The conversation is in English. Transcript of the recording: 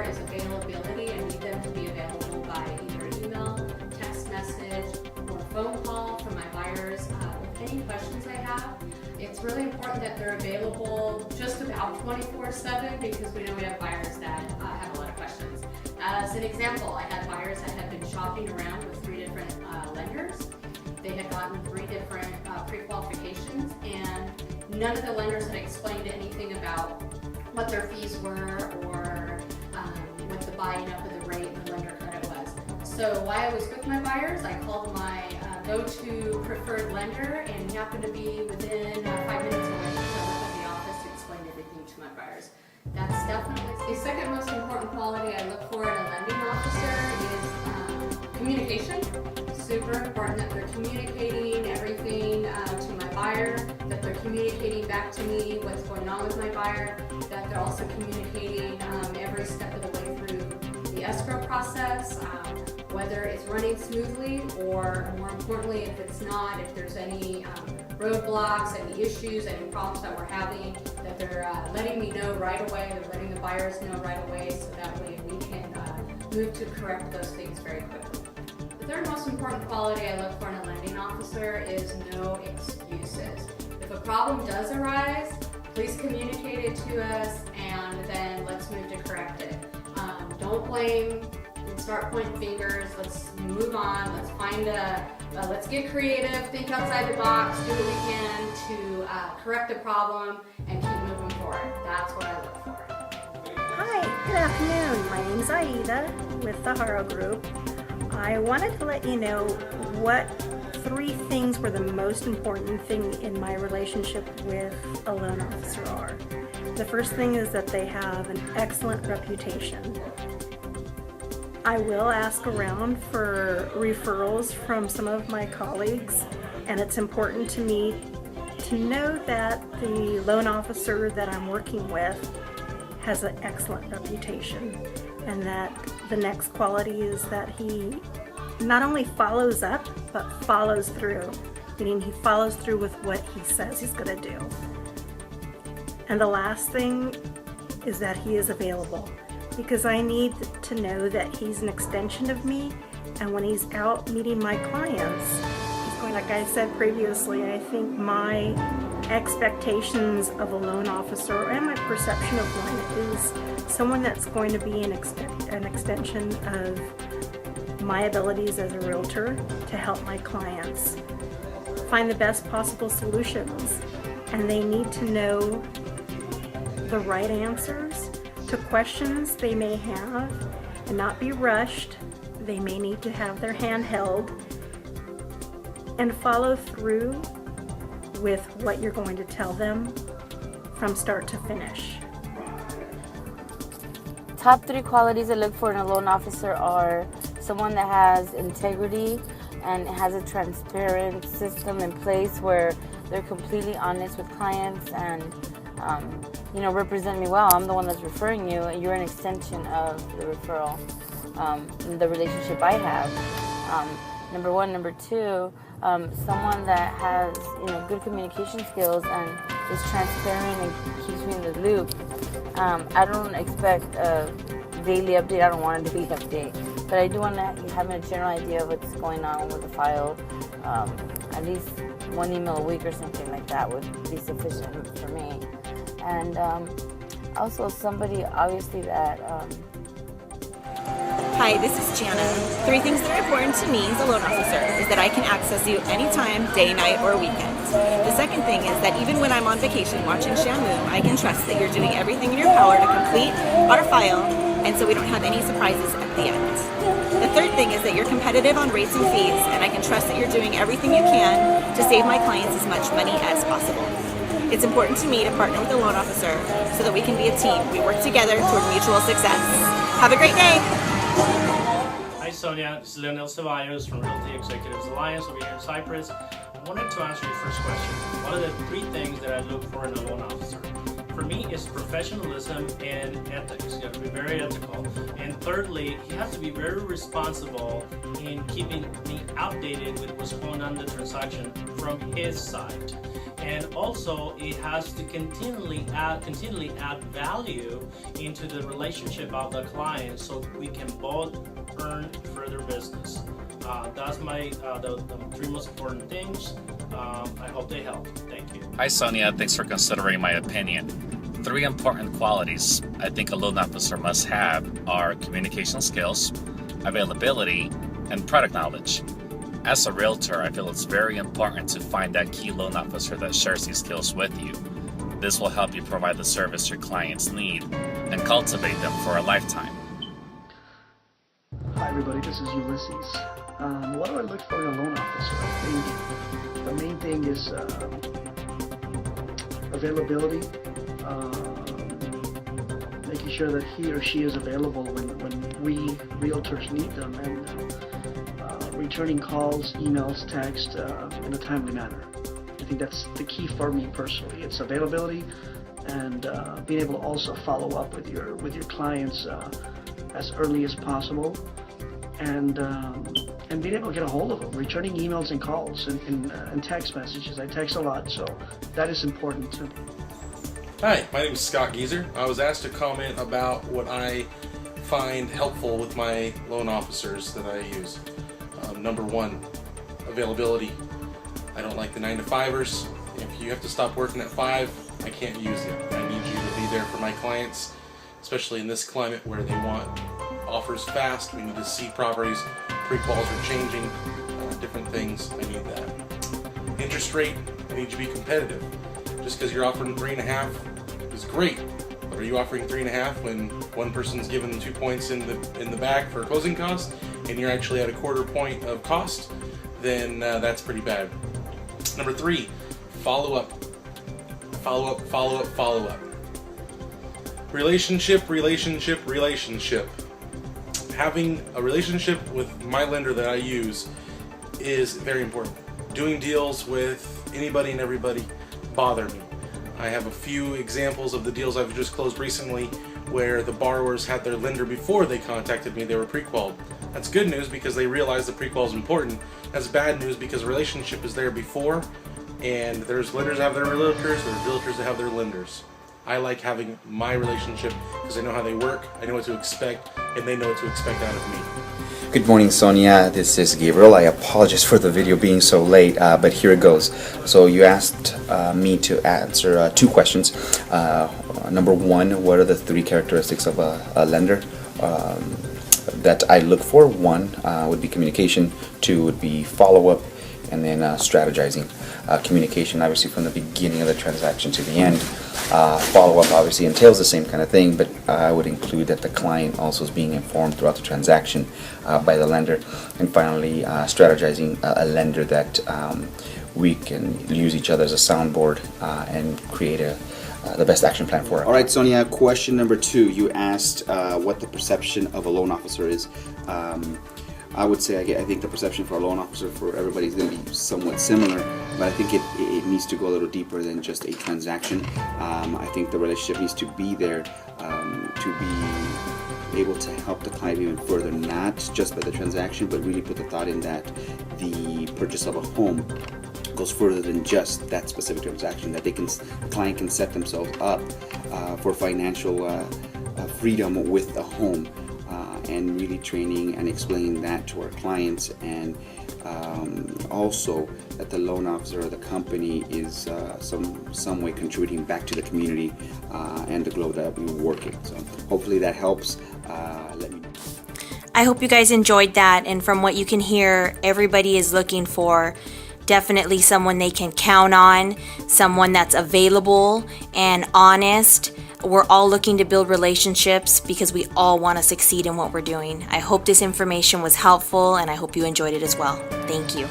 for is availability. I need them to be available by either email, text message, or phone call for my buyers with any questions they have. It's really important that they're available just about 24/7 because we know we have buyers that have a lot of questions. As an example, I had buyers that had been shopping around with 3 different lenders. They had gotten 3 different pre-qualifications, and none of the lenders had explained anything about what their fees were or what the buying up of the rate and the lender credit was. So while I was with my buyers, I called my go-to preferred lender, and he happened to be within 5 minutes away. So I went to the office to explain everything to my buyers. That's definitely the second most important quality I look for in a lending officer is communication. Super important that they're communicating everything to my buyer, that they're communicating back to me what's going on with my buyer, that they're also communicating every step of the way through the escrow process, whether it's running smoothly or, more importantly, if it's not, if there's any roadblocks, any issues, any problems that we're having, that they're letting me know right away, they're letting the buyers know right away, so that way we can move to correct those things very quickly. The third most important quality I look for in a lending officer is no excuses. If a problem does arise, please communicate it to us, and then let's move to correct it. Don't blame and start pointing fingers. Let's move on. Let's find let's get creative, think outside the box, do what we can to correct the problem and keep moving forward. That's what I look for. Hi, good afternoon. My name's Aida with the Haro Group. I wanted to let you know what 3 things were the most important thing in my relationship with a loan officer are. The first thing is that they have an excellent reputation. I will ask around for referrals from some of my colleagues, and it's important to me to know that the loan officer that I'm working with has an excellent reputation, and that the next quality is that he not only follows up, but follows through, meaning he follows through with what he says he's going to do. And the last thing is that he is available, because I need to know that he's an extension of me, and when he's out meeting my clients, he's going, like I said previously, I think my expectations of a loan officer and my perception of one is someone that's going to be an extension of my abilities as a realtor to help my clients find the best possible solutions, and they need to know the right answers to questions they may have and not be rushed. They may need to have their hand held and follow through with what you're going to tell them from start to finish. Top 3 qualities I look for in a loan officer are someone that has integrity and has a transparent system in place where they're completely honest with clients and represent me well. I'm the one that's referring you, and you're an extension of the referral, the relationship I have. Number 1. Number 2, someone that has good communication skills and is transparent and keeps me in the loop. I don't expect a daily update. I don't want a daily update, but I do want to have a general idea of what's going on with the file. At least 1 email a week or something like that would be sufficient for me. And also somebody obviously that Hi, this is Jana. 3 things that are important to me as a loan officer is that I can access you anytime, day, night, or weekend. The second thing is that even when I'm on vacation watching Shamu, I can trust that you're doing everything in your power to complete our file, and so we don't have any surprises at the end. The third thing is that you're competitive on rates and fees, and I can trust that you're doing everything you can to save my clients as much money as possible. It's important to me to partner with a loan officer so that we can be a team. We work together toward mutual success. Have a great day! Hi Sonia, this is Leonel Ceballos from Realty Executives Alliance over here in Cyprus. I wanted to answer your first question. What are the 3 things that I look for in a loan officer? For me, it's professionalism and ethics. You have to be very ethical. And thirdly, he has to be very responsible in keeping me updated with what's going on in the transaction from his side. And also, it has to continually add value into the relationship of the client, so we can both earn further business. That's the three most important things. I hope they help. Thank you. Hi Sonia, thanks for considering my opinion. 3 important qualities I think a loan officer must have are communication skills, availability, and product knowledge. As a realtor, I feel it's very important to find that key loan officer that shares these skills with you. This will help you provide the service your clients need and cultivate them for a lifetime. Hi everybody, this is Ulysses. What do I look for in a loan officer? I think the main thing is availability, making sure that he or she is available when we realtors need them, and returning calls, emails, text in a timely manner. I think that's the key for me personally. It's availability and being able to also follow up with your clients as early as possible, and being able to get a hold of them, returning emails and calls and text messages. I text a lot, so that is important too. Hi, my name is Scott Geezer. I was asked to comment about what I find helpful with my loan officers that I use. Number 1, availability. I don't like the 9-to-5ers. If you have to stop working at 5, I can't use you. I need you to be there for my clients, especially in this climate where they want offers fast. We need to see properties. Pre-quals are changing, different things. I need that. Interest rate, I need you to be competitive. Just because you're offering 3.5 is great, but are you offering 3.5 when one person's given 2 points in the back for closing costs and you're actually at a 1/4 point of cost? Then that's pretty bad. Number 3, follow up. Follow up, follow up, follow up. Relationship, relationship, relationship. Having a relationship with my lender that I use is very important. Doing deals with anybody and everybody bother me. I have a few examples of the deals I've just closed recently where the borrowers had their lender before they contacted me. They were pre-qualified. That's good news because they realize the pre-qual is important. That's bad news because a relationship is there before, and there's lenders that have their realtors, there's realtors that have their lenders. I like having my relationship because I know how they work, I know what to expect, and they know what to expect out of me. Good morning, Sonia. This is Gabriel. I apologize for the video being so late, but here it goes. So you asked me to answer 2 questions. Number 1, what are the 3 characteristics of a lender that I look for? 1 would be communication, 2 would be follow-up, and then strategizing. Communication, obviously, from the beginning of the transaction to the end. Follow-up obviously entails the same kind of thing, but I would include that the client also is being informed throughout the transaction by the lender. And finally, strategizing a lender that we can use each other as a soundboard and create the best action plan for it. All right, Sonia, question number 2. You asked what the perception of a loan officer is. I would say I think the perception for a loan officer for everybody is going to be somewhat similar, but I think it needs to go a little deeper than just a transaction. I think the relationship needs to be there to be able to help the client even further, not just by the transaction, but really put the thought in that the purchase of a home goes further than just that specific transaction, that the client can set themselves up for financial freedom with a home. And really training and explaining that to our clients, and also that the loan officer or the company is some way contributing back to the community and the globe that we work in. So hopefully that helps. Let me know. I hope you guys enjoyed that, and from what you can hear, everybody is looking for definitely someone they can count on, someone that's available and honest. We're all looking to build relationships because we all want to succeed in what we're doing. I hope this information was helpful, and I hope you enjoyed it as well. Thank you.